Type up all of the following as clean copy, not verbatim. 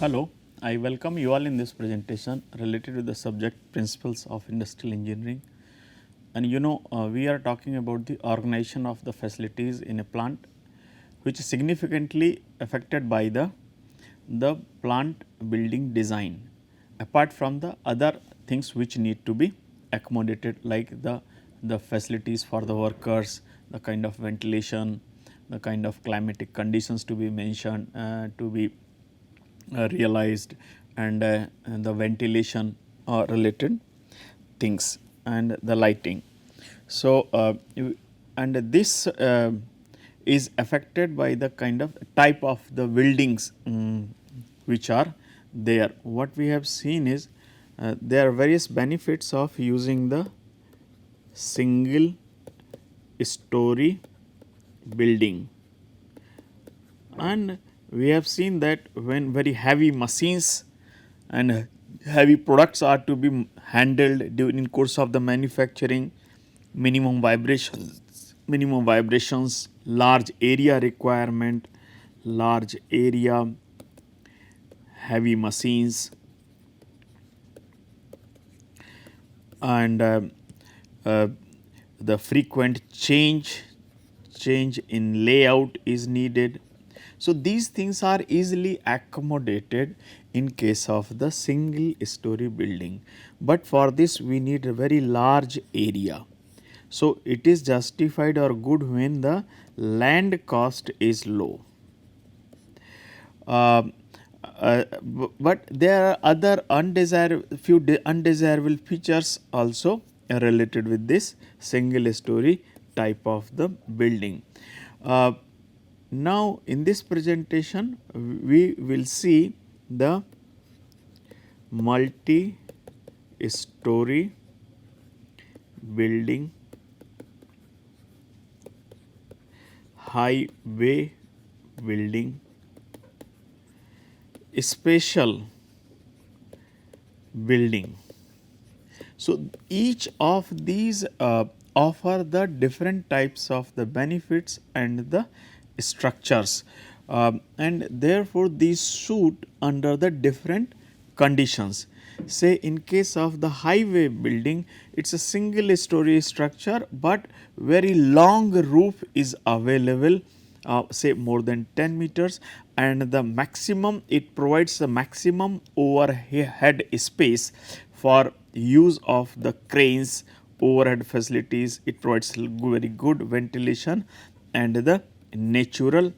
Hello, I welcome you all in this presentation related to the subject principles of industrial engineering. And we are talking about the organization of the facilities in a plant which is significantly affected by the plant building design apart from the other things which need to be accommodated like the facilities for the workers, the kind of ventilation, the kind of climatic conditions to be mentioned, to be realized, and the ventilation related things and the lighting. So, and this is affected by the kind of type of the buildings which are there. What we have seen is there are various benefits of using the single story building, and we have seen that when very heavy machines and heavy products are to be handled during course of the manufacturing, minimum vibrations, large area requirement, large area, heavy machines, and uh, the frequent change in layout is needed. So, these things are easily accommodated in case of the single story building, but for this we need a very large area. So, it is justified or good when the land cost is low. But there are other undesirable features also related with this single story type of the building. Now, in this presentation we will see the multi-story building, high bay building, spatial building. So, each of these offer the different types of the benefits and the structures, and therefore, these suit under the different conditions. Say in case of the highway building, it is a single story structure, but very long roof is available, say more than 10 meters, and the maximum it provides the maximum overhead space for use of the cranes, overhead facilities. It provides very good ventilation and the natural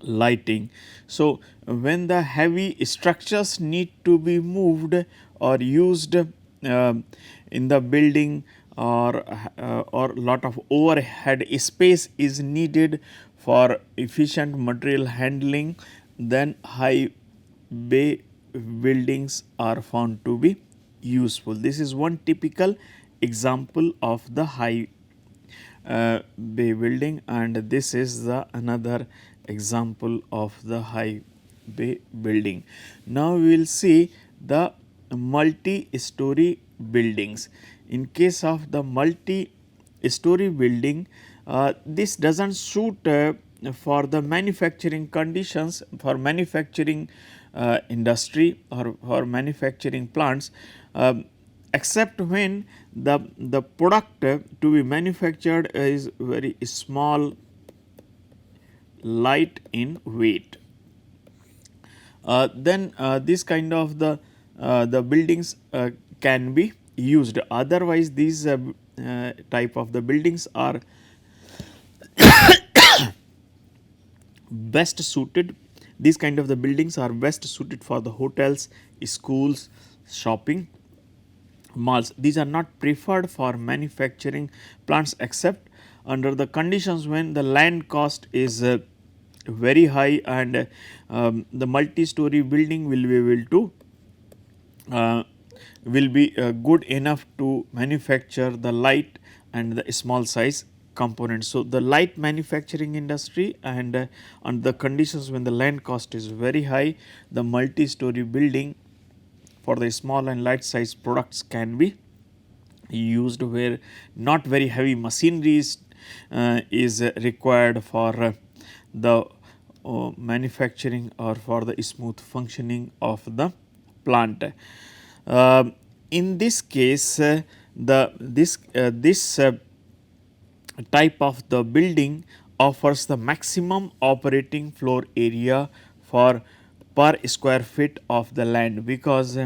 lighting. So, when the heavy structures need to be moved or used in the building, or lot of overhead space is needed for efficient material handling, then high bay buildings are found to be useful. This is one typical example of the high bay building, and this is the another example of the high bay building. Now, we will see the multi-story buildings. In case of the multi-story building, this does not suit for the manufacturing conditions, for manufacturing industry or for manufacturing plants, except when the product to be manufactured is very small, light in weight. Then this kind of the buildings can be used. Otherwise, these type of the buildings are best suited. These kind of the buildings are best suited for the hotels, schools, shopping malls. These are not preferred for manufacturing plants except under the conditions when the land cost is very high, and the multi-story building will be able to good enough to manufacture the light and the small size components. So, the light manufacturing industry, and on the conditions when the land cost is very high, the multi-story building for the small and light size products can be used, where not very heavy machinery is required for the manufacturing or for the smooth functioning of the plant. Uh, in this case, this type of the building offers the maximum operating floor area for per square feet of the land, because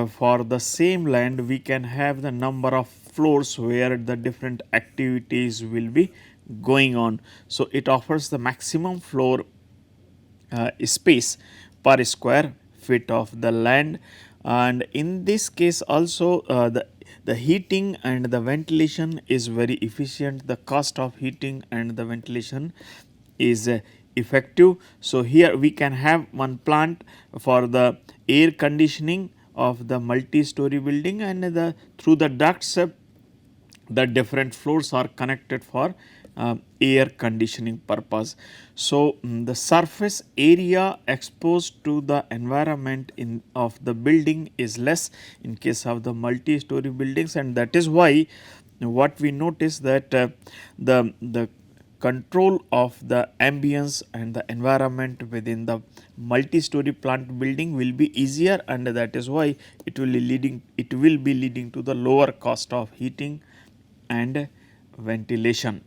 for the same land we can have the number of floors where the different activities will be going on. So, it offers the maximum floor space per square feet of the land, and in this case also the heating and the ventilation is very efficient. The cost of heating and the ventilation is effective. So, here we can have one plant for the air conditioning of the multi-story building, and the through the ducts the different floors are connected for air conditioning purpose. So, the surface area exposed to the environment in of the building is less in case of the multi-story buildings, and that is why what we notice that the control of the ambience and the environment within the multi-story plant building will be easier, and that is why it will be leading to the lower cost of heating and ventilation.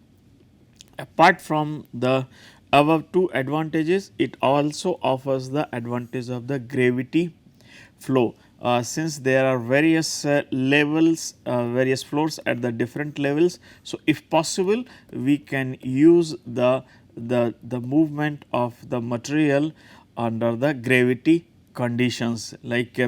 Apart from the above two advantages, it also offers the advantage of the gravity flow. Since there are various levels, various floors at the different levels. So, if possible we can use the movement of the material under the gravity conditions, like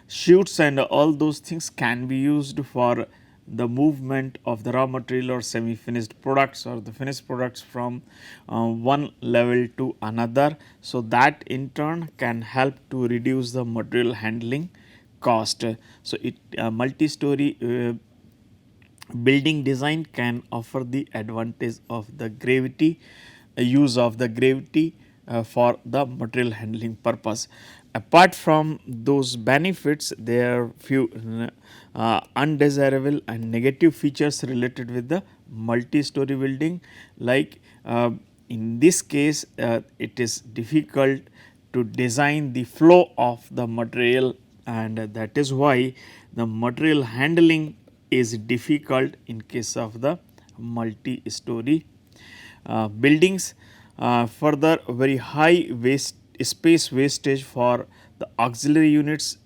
chutes and all those things can be used for the movement of the raw material or semi finished products or the finished products from one level to another. So, that in turn can help to reduce the material handling cost. So, it multi-story building design can offer the advantage of the gravity use of the gravity for the material handling purpose. Apart from those benefits, there are few undesirable and negative features related with the multi-story building, like in this case it is difficult to design the flow of the material, and that is why the material handling is difficult in case of the multi-story buildings. Further, very high space wastage for the auxiliary units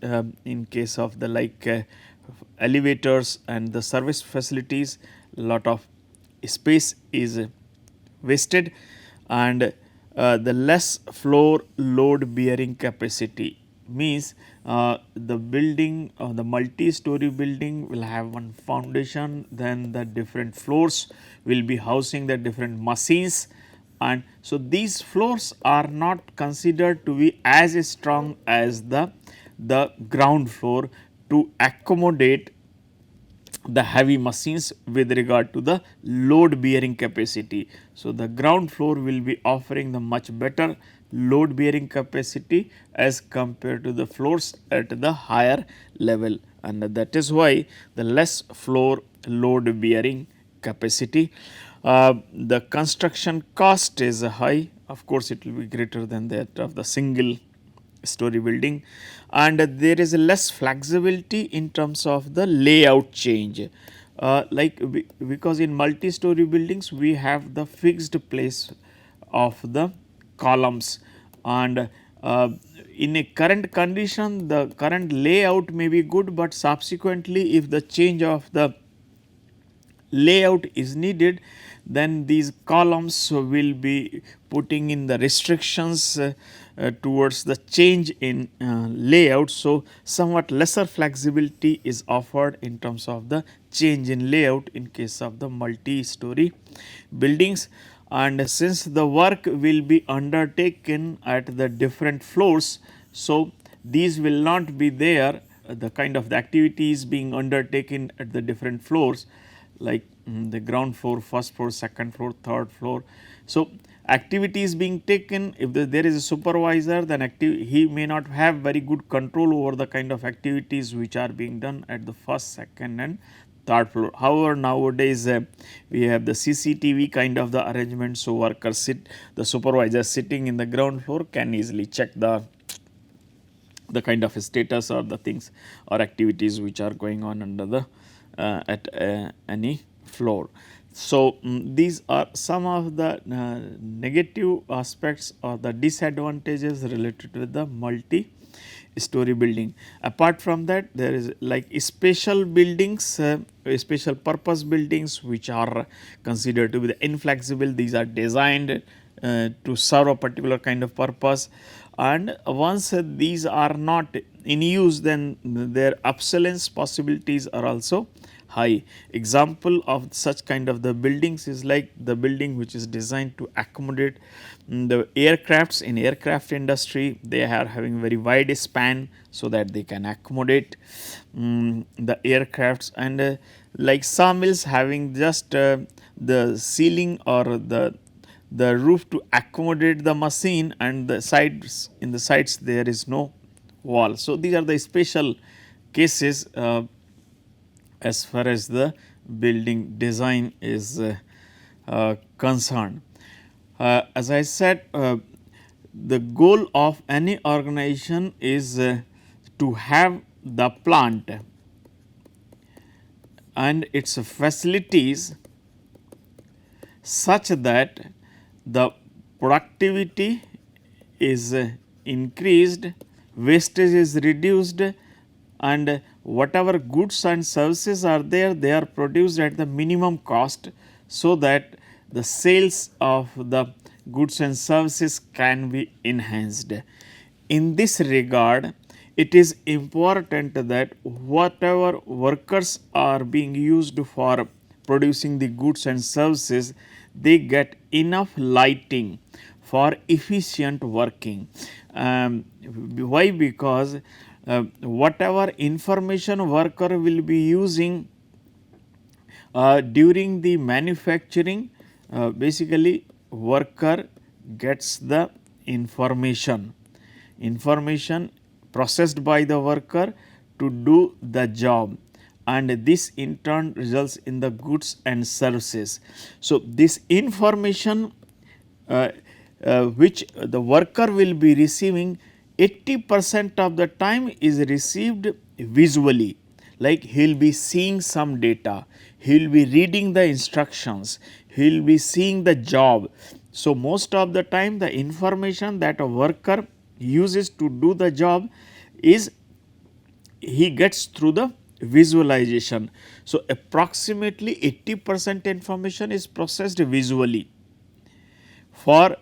in case of the like elevators and the service facilities, lot of space is wasted, and the less floor load bearing capacity means the building the multi-story building will have one foundation, then the different floors will be housing the different machines, and so these floors are not considered to be as strong as the ground floor to accommodate the heavy machines with regard to the load bearing capacity. So, the ground floor will be offering the much better load bearing capacity as compared to the floors at the higher level, and that is why the less floor load bearing capacity. The construction cost is high, of course, it will be greater than that of the single story building, and there is less flexibility in terms of the layout change. Because in multi-story buildings we have the fixed place of the columns, and in a current condition the current layout may be good, but subsequently if the change of the layout is needed, then these columns will be putting in the restrictions towards the change in layout. So, somewhat lesser flexibility is offered in terms of the change in layout in case of the multi-story buildings, and since the work will be undertaken at the different floors. So, these will not be there the kind of the activities being undertaken at the different floors, like the ground floor, first floor, second floor, third floor. So, activities being taken, if there is a supervisor, then he may not have very good control over the kind of activities which are being done at the first, second and third floor. However, nowadays we have the CCTV kind of the arrangement. So, workers sit, the supervisor sitting in the ground floor can easily check the kind of status or the things or activities which are going on under the at any floor. So, these are some of the negative aspects or the disadvantages related with the multi-story building. Apart from that, there is like special buildings, special purpose buildings which are considered to be the inflexible. These are designed to serve a particular kind of purpose, and once these are not in use, then their obsolescence possibilities are also high. Example of such kind of the buildings is like the building which is designed to accommodate the aircrafts. In aircraft industry, they are having very wide span, so that they can accommodate the aircrafts, and like sawmills having just the ceiling or the roof to accommodate the machine, and the sides, in the sides there is no wall. So, these are the special cases as far as the building design is concerned. As I said, the goal of any organization is to have the plant and its facilities such that the productivity is increased, wastage is reduced, and whatever goods and services are there, they are produced at the minimum cost, so that the sales of the goods and services can be enhanced. In this regard, it is important that whatever workers are being used for producing the goods and services, they get enough lighting for efficient working. Why? Because whatever information worker will be using during the manufacturing, basically worker gets the information processed by the worker to do the job, and this in turn results in the goods and services. So, this information which the worker will be receiving, 80% of the time is received visually, like he will be seeing some data, he will be reading the instructions, he will be seeing the job. So, most of the time the information that a worker uses to do the job is he gets through the visualization. So, approximately 80% information is processed visually for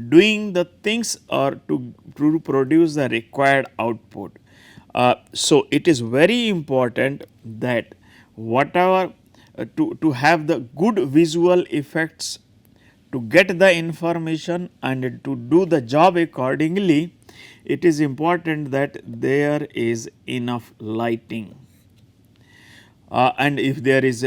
doing the things or to produce the required output. So, it is very important that whatever to have the good visual effects, to get the information and to do the job accordingly, it is important that there is enough lighting. And if there is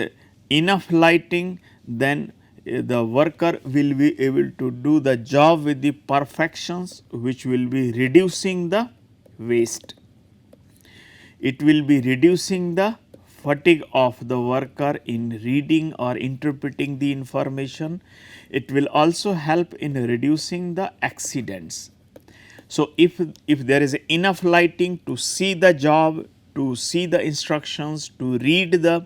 enough lighting, then the worker will be able to do the job with the perfections, which will be reducing the waste. It will be reducing the fatigue of the worker in reading or interpreting the information. It will also help in reducing the accidents. So, if there is enough lighting to see the job, to see the instructions, to read the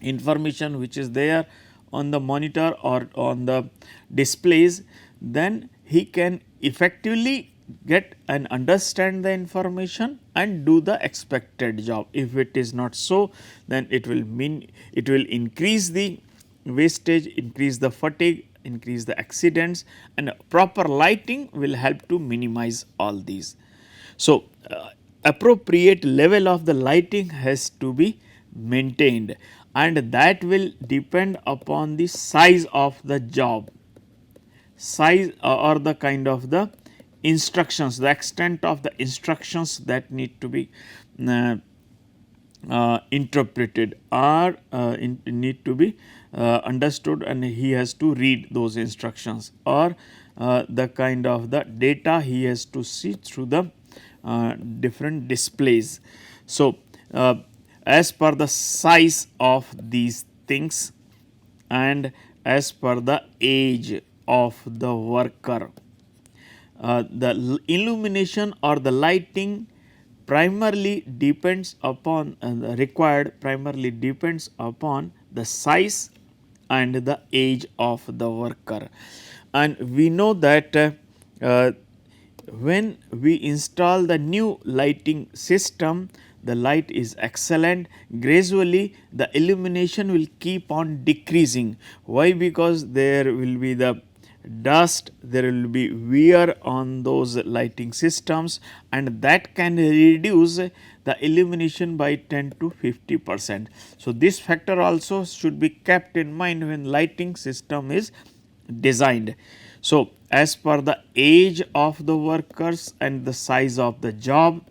information which is there on the monitor or on the displays, then he can effectively get and understand the information and do the expected job. If it is not so, then it will increase the wastage, increase the fatigue, increase the accidents, and proper lighting will help to minimize all these. So, appropriate level of the lighting has to be maintained, and that will depend upon the size of the job, size or the kind of the instructions, the extent of the instructions that need to be interpreted or need to be understood, and he has to read those instructions, or the kind of the data he has to see through the different displays. So, as per the size of these things and as per the age of the worker. The illumination or the lighting primarily depends upon required primarily depends upon the size and the age of the worker. And we know that uh, when we install the new lighting system, the light is excellent. Gradually the illumination will keep on decreasing. Why? Because there will be the dust, there will be wear on those lighting systems, and that can reduce the illumination by 10 to 50%. So, this factor also should be kept in mind when lighting system is designed. So, as per the age of the workers and the size of the job,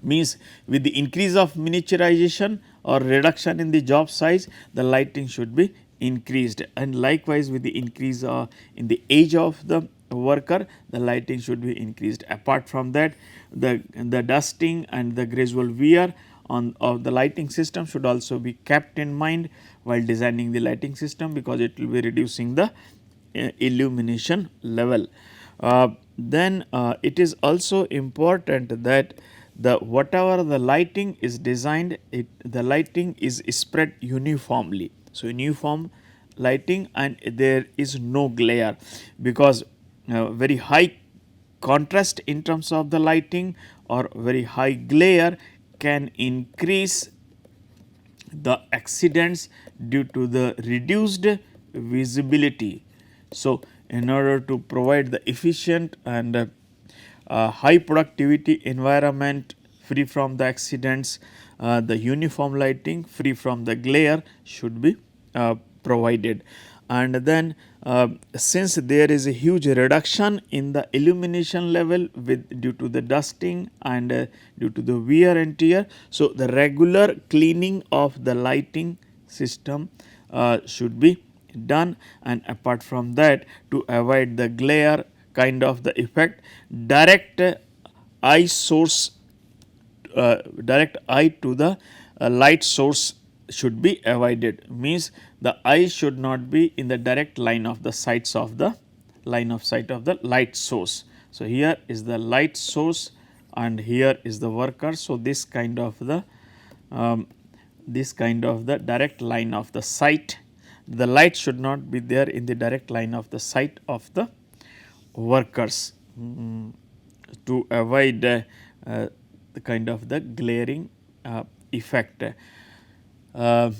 means with the increase of miniaturization or reduction in the job size, the lighting should be increased, and likewise with the increase in the age of the worker, the lighting should be increased. Apart from that, the dusting and the gradual wear on of the lighting system should also be kept in mind while designing the lighting system, because it will be reducing the illumination level. Then it is also important that the whatever the lighting is designed, the lighting is spread uniformly. So, uniform lighting and there is no glare, because very high contrast in terms of the lighting or very high glare can increase the accidents due to the reduced visibility. So, in order to provide the efficient and high productivity environment free from the accidents, the uniform lighting free from the glare should be provided. And then since there is a huge reduction in the illumination level with due to the dusting and due to the wear and tear, so the regular cleaning of the lighting system should be done. And apart from that, to avoid the glare kind of the effect, direct eye source direct eye to the light source should be avoided, means the eye should not be in the direct line of the sights of the line of sight of the light source. So, here is the light source and here is the worker. So, this kind of the direct line of the sight, the light should not be there in the direct line of the sight of the workers to avoid the kind of the glaring effect. The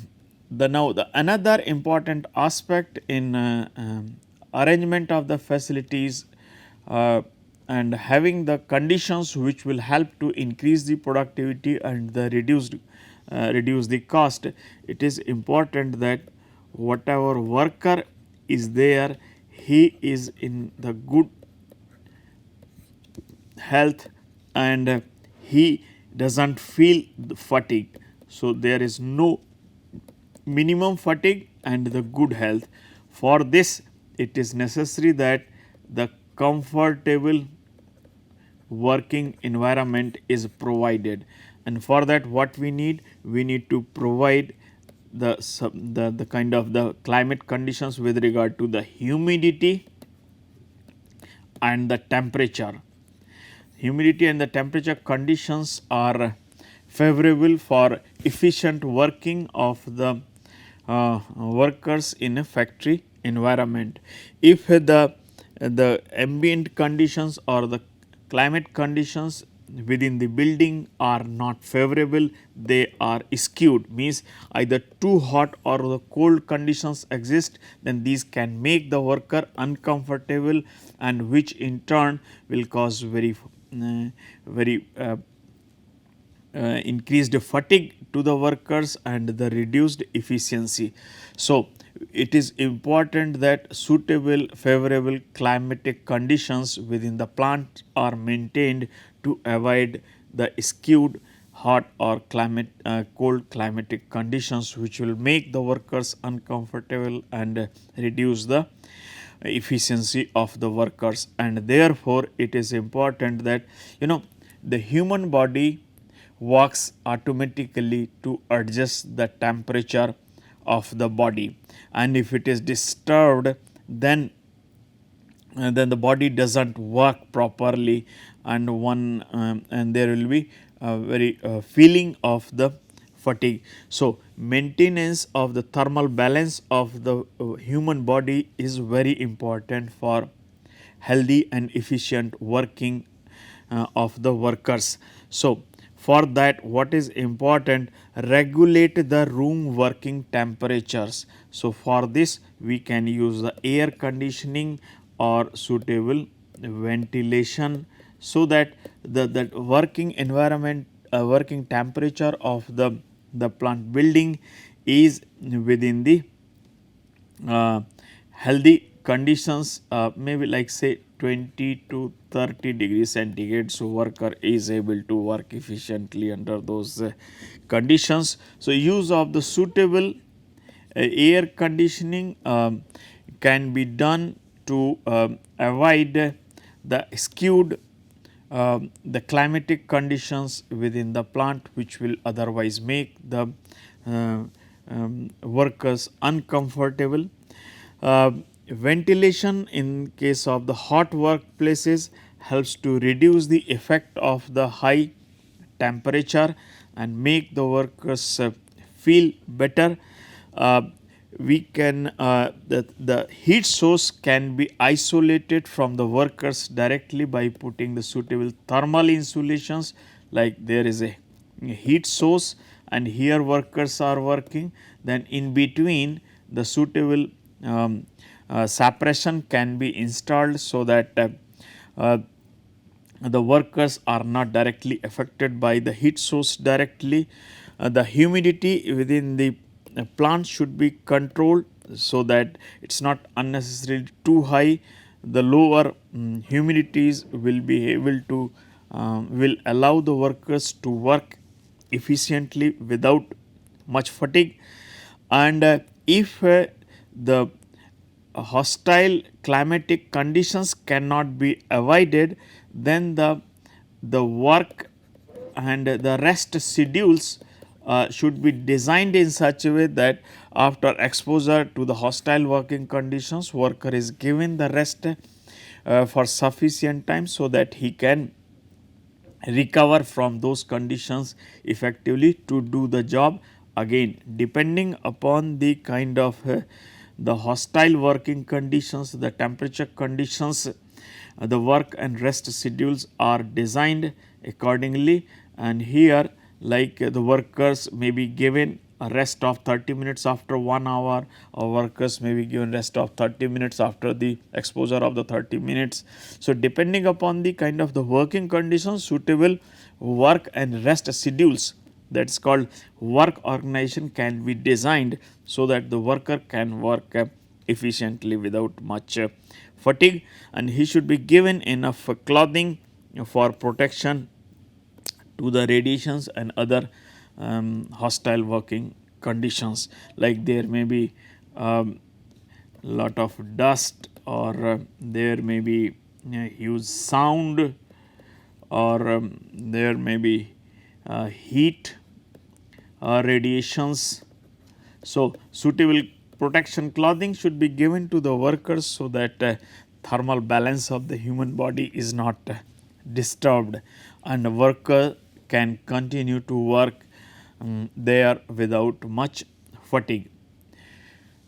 another important aspect in arrangement of the facilities and having the conditions which will help to increase the productivity and the reduce the cost, it is important that whatever worker is there, he is in the good health and he does not feel the fatigue. So, there is no minimum fatigue and the good health. For this, it is necessary that the comfortable working environment is provided, and for that what we need? We need to provide the kind of the climate conditions with regard to the humidity and the temperature. Humidity and the temperature conditions are favorable for efficient working of the workers in a factory environment. If the ambient conditions or the climate conditions within the building are not favorable, they are skewed, means either too hot or the cold conditions exist, then these can make the worker uncomfortable, and which in turn will cause very increased fatigue to the workers and the reduced efficiency. So, it is important that suitable favorable climatic conditions within the plant are maintained to avoid the skewed hot or cold climatic conditions, which will make the workers uncomfortable and reduce the efficiency of the workers. And therefore, it is important that the human body, works automatically to adjust the temperature of the body, and if it is disturbed, then the body does not work properly, and and there will be a very feeling of the fatigue. So, maintenance of the thermal balance of the human body is very important for healthy and efficient working of the workers. So, for that what is important, regulate the room working temperatures. So, for this we can use the air conditioning or suitable ventilation, so that the working environment, working temperature of the plant building is within the healthy conditions, maybe like say 20 to 30 degrees centigrade. So, worker is able to work efficiently under those conditions. So, use of the suitable air conditioning can be done to avoid the skewed the climatic conditions within the plant, which will otherwise make the uh, workers uncomfortable. Ventilation in case of the hot workplaces helps to reduce the effect of the high temperature and make the workers feel better. Uh, we can the heat source can be isolated from the workers directly by putting the suitable thermal insulations, like there is a heat source and here workers are working, then in between the suitable suppression can be installed, so that uh, the workers are not directly affected by the heat source directly. The humidity within the plant should be controlled, so that it is not unnecessarily too high. The lower humidities will be able to will allow the workers to work efficiently without much fatigue. And if the hostile climatic conditions cannot be avoided, then the work and the rest schedules should be designed in such a way that after exposure to the hostile working conditions, worker is given the rest for sufficient time, so that he can recover from those conditions effectively to do the job again. Depending upon the kind of the hostile working conditions, the temperature conditions, the work and rest schedules are designed accordingly, and here like the workers may be given a rest of 30 minutes after 1 hour, or workers may be given rest of 30 minutes after the exposure of the 30 minutes. So, depending upon the kind of the working conditions, suitable work and rest schedules, that is called work organization, can be designed, so that the worker can work efficiently without much fatigue, and he should be given enough clothing for protection to the radiations and other hostile working conditions, like there may be lot of dust, or there may be huge sound, or there may be heat radiations. So, suitable protection clothing should be given to the workers, so that thermal balance of the human body is not disturbed, and the worker can continue to work there without much fatigue.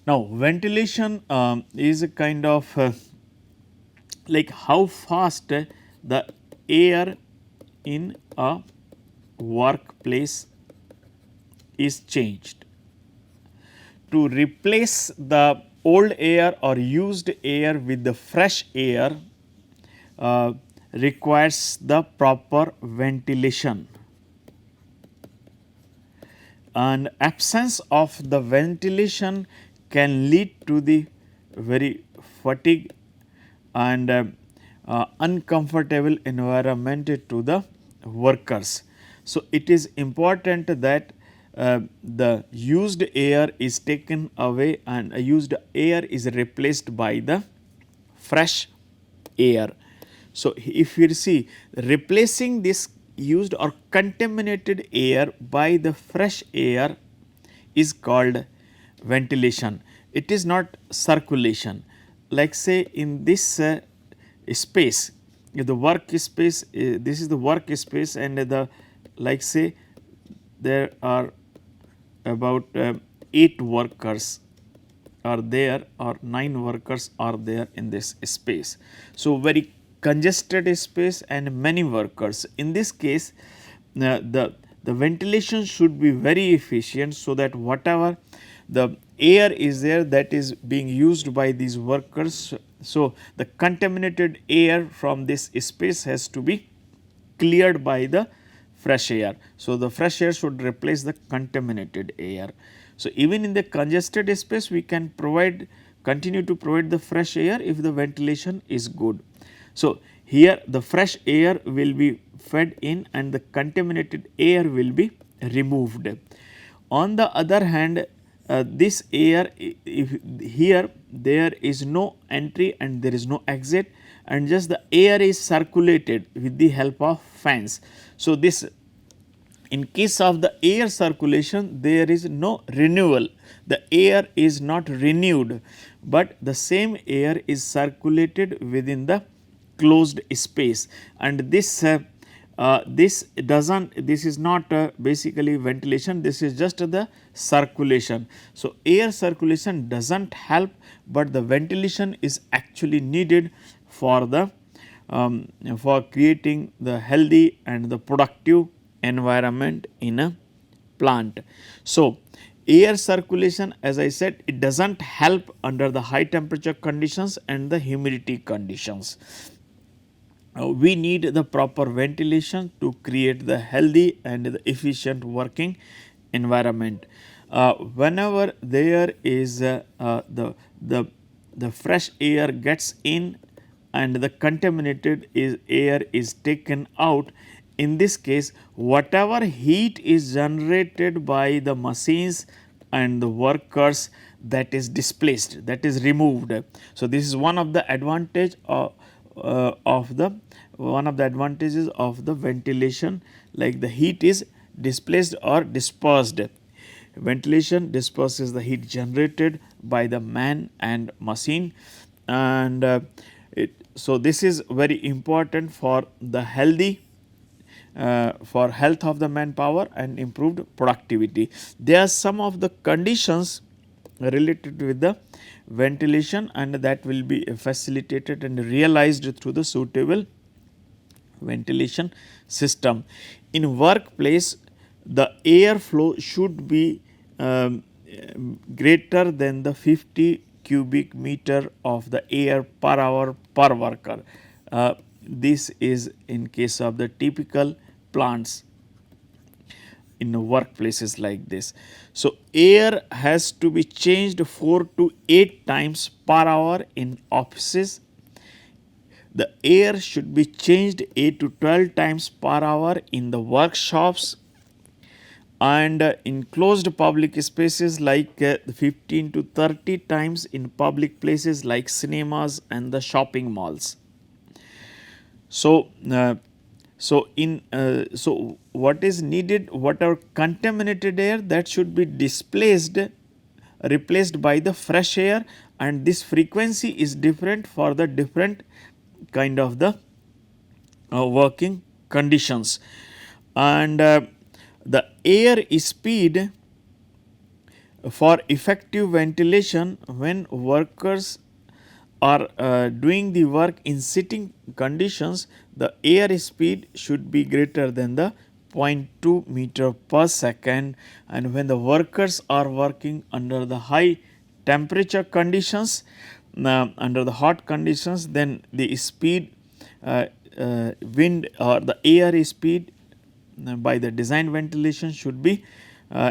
Now, ventilation is a kind of like how fast the air in a workplace is changed. To replace the old air or used air with the fresh air requires the proper ventilation, and absence of the ventilation can lead to the very fatigue and uncomfortable environment to the workers. So, it is important that the used air is taken away and used air is replaced by the fresh air. So, if you see replacing this used or contaminated air by the fresh air is called ventilation. It is not circulation. Like say in this space, the work space, this is the work space, and the like say there are about 8 workers are there or 9 workers are there in this space. So, very congested space and many workers. In this case, the ventilation should be very efficient, so that whatever the air is there that is being used by these workers. So, the contaminated air from this space has to be cleared by the fresh air. So, the fresh air should replace the contaminated air. So, even in the congested space we can continue to provide the fresh air if the ventilation is good. So, here the fresh air will be fed in and the contaminated air will be removed. On the other hand, this air, if here there is no entry and there is no exit, and just the air is circulated with the help of fans. So, this in case of the air circulation there is no renewal, the air is not renewed, but the same air is circulated within the closed space, and this is not basically ventilation, this is just the circulation. So, air circulation does not help, but the ventilation is actually needed for the for creating the healthy and the productive environment in a plant. So, air circulation, as I said, it does not help under the high temperature conditions and the humidity conditions. We need the proper ventilation to create the healthy and the efficient working environment. Whenever there is the fresh air gets in and the contaminated air is taken out, in this case whatever heat is generated by the machines and the workers, that is displaced, that is removed. So, this is one of the advantages of the ventilation, like the heat is displaced or dispersed. Ventilation disperses the heat generated by the man and machine, and so this is very important for the healthy for health of the manpower and improved productivity. There are some of the conditions related with the ventilation, and that will be facilitated and realized through the suitable ventilation system. In workplace, the air flow should be greater than the 50 cubic meter of the air per hour per worker. This is in case of the typical plants in workplaces like this. So, air has to be changed 4 to 8 times per hour in offices. The air should be changed 8 to 12 times per hour in the workshops, and in closed public spaces like 15 to 30 times in public places like cinemas and the shopping malls. So, so what is needed, whatever contaminated air, that should be replaced by the fresh air, and this frequency is different for the different kind of the working conditions. And the air speed for effective ventilation, when workers are doing the work in sitting conditions, the air speed should be greater than the 0.2 meter per second, and when the workers are working under the high temperature conditions, under the hot conditions, then the speed wind or the air speed by the design ventilation should be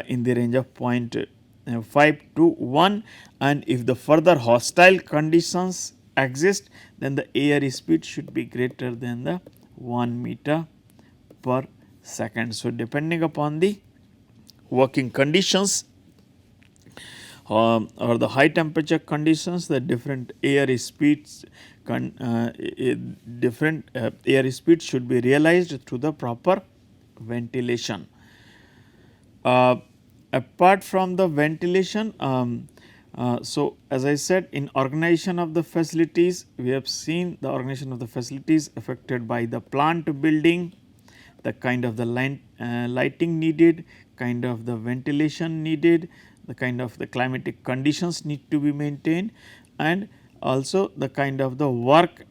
in the range of 0.5 to 1, and if the further hostile conditions exist, then the air speed should be greater than the 1 meter per second. So, depending upon the working conditions or the high temperature conditions, the different air speeds should be realized through the proper ventilation. Uh, Apart from the ventilation, so as I said, in organization of the facilities, we have seen the organization of the facilities affected by the plant building, the kind of the lighting needed, kind of the ventilation needed, the kind of the climatic conditions need to be maintained, and also the kind of the work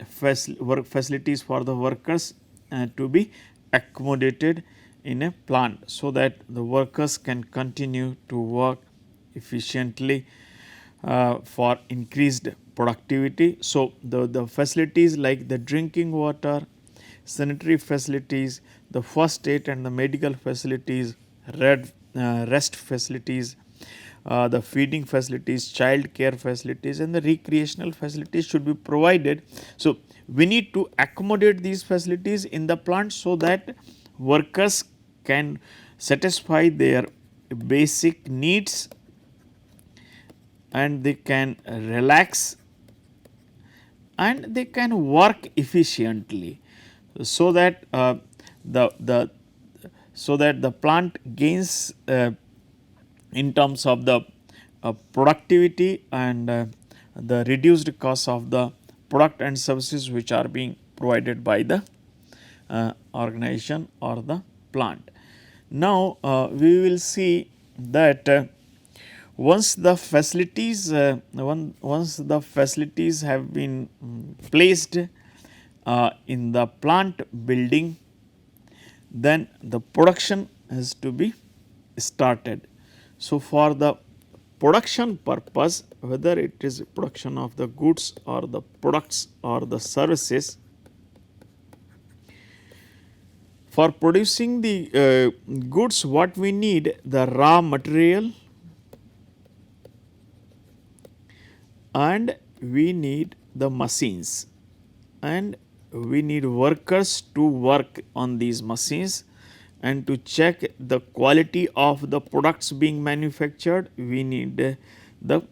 facilities for the workers to be accommodated in a plant, so that the workers can continue to work efficiently for increased productivity. So, the facilities like the drinking water, sanitary facilities, the first aid and the medical facilities, rest facilities, the feeding facilities, child care facilities and the recreational facilities should be provided. So, we need to accommodate these facilities in the plant, so that workers can satisfy their basic needs and they can relax and they can work efficiently, so that the so that the plant gains in terms of the productivity and the reduced cost of the product and services which are being provided by the organization or the plant. Now, we will see that once the facilities have been placed in the plant building, then the production has to be started. So, for the production purpose, whether it is production of the goods or the products or the services, for producing the goods, what we need? The raw material, and we need the machines, and we need workers to work on these machines, and to check the quality of the products being manufactured, we need the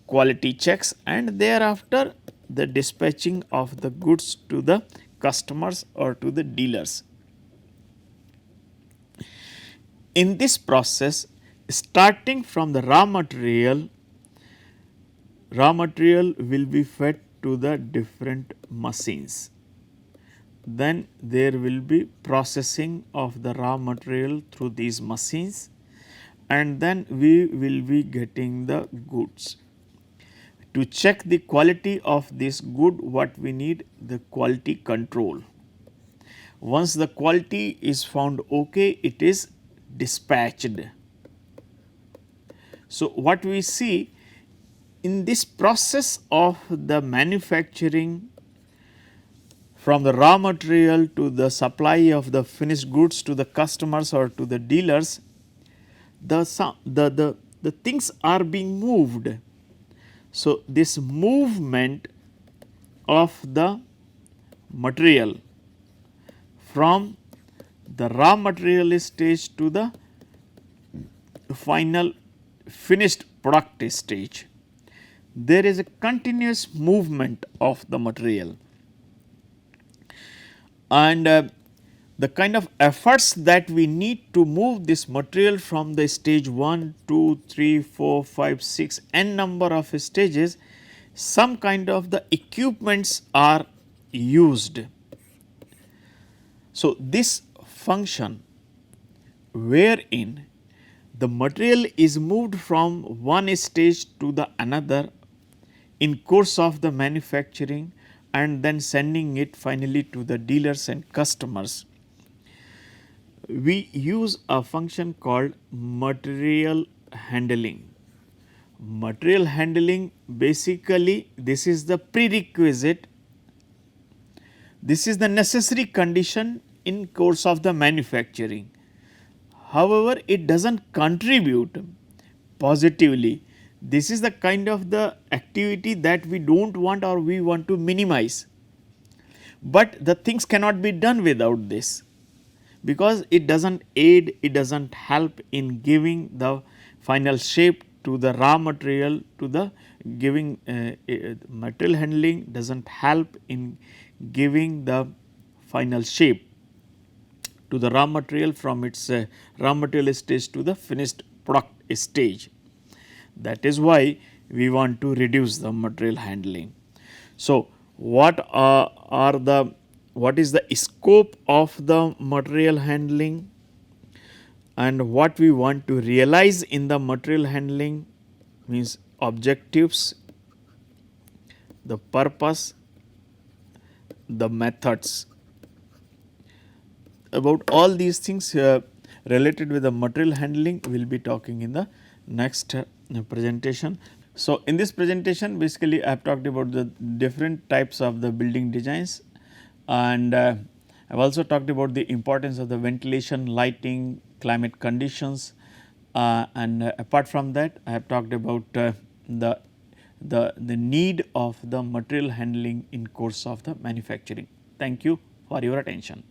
quality checks, and thereafter the dispatching of the goods to the customers or to the dealers. In this process, starting from the raw material will be fed to the different machines. Then there will be processing of the raw material through these machines, and then we will be getting the goods. To check the quality of this good, what we need? The quality control. Once the quality is found okay, it is dispatched. So, what we see in this process of the manufacturing, from the raw material to the supply of the finished goods to the customers or to the dealers, the things are being moved. So, this movement of the material from the raw material stage to the final finished product stage, there is a continuous movement of the material, and the kind of efforts that we need to move this material from the stage 1, 2, 3, 4, 5, 6 n number of stages, some kind of the equipments are used. So, this function wherein the material is moved from one stage to the another in course of the manufacturing and then sending it finally to the dealers and customers, we use a function called material handling. Material handling, basically this is the prerequisite, this is the necessary condition in course of the manufacturing. However, it does not contribute positively. This is the kind of the activity that we do not want or we want to minimize, but the things cannot be done without this, because it does not aid, it does not help in giving the final shape to the raw material, to the giving material handling does not help in giving the final shape. to the raw material, from its raw material stage to the finished product stage. That is why we want to reduce the material handling. So, what is the scope of the material handling, and what we want to realize in the material handling means objectives, the purpose, the methods. About all these things related with the material handling, we will be talking in the next presentation. So, in this presentation basically I have talked about the different types of the building designs, and I have also talked about the importance of the ventilation, lighting, climate conditions, and apart from that I have talked about the need of the material handling in course of the manufacturing. Thank you for your attention.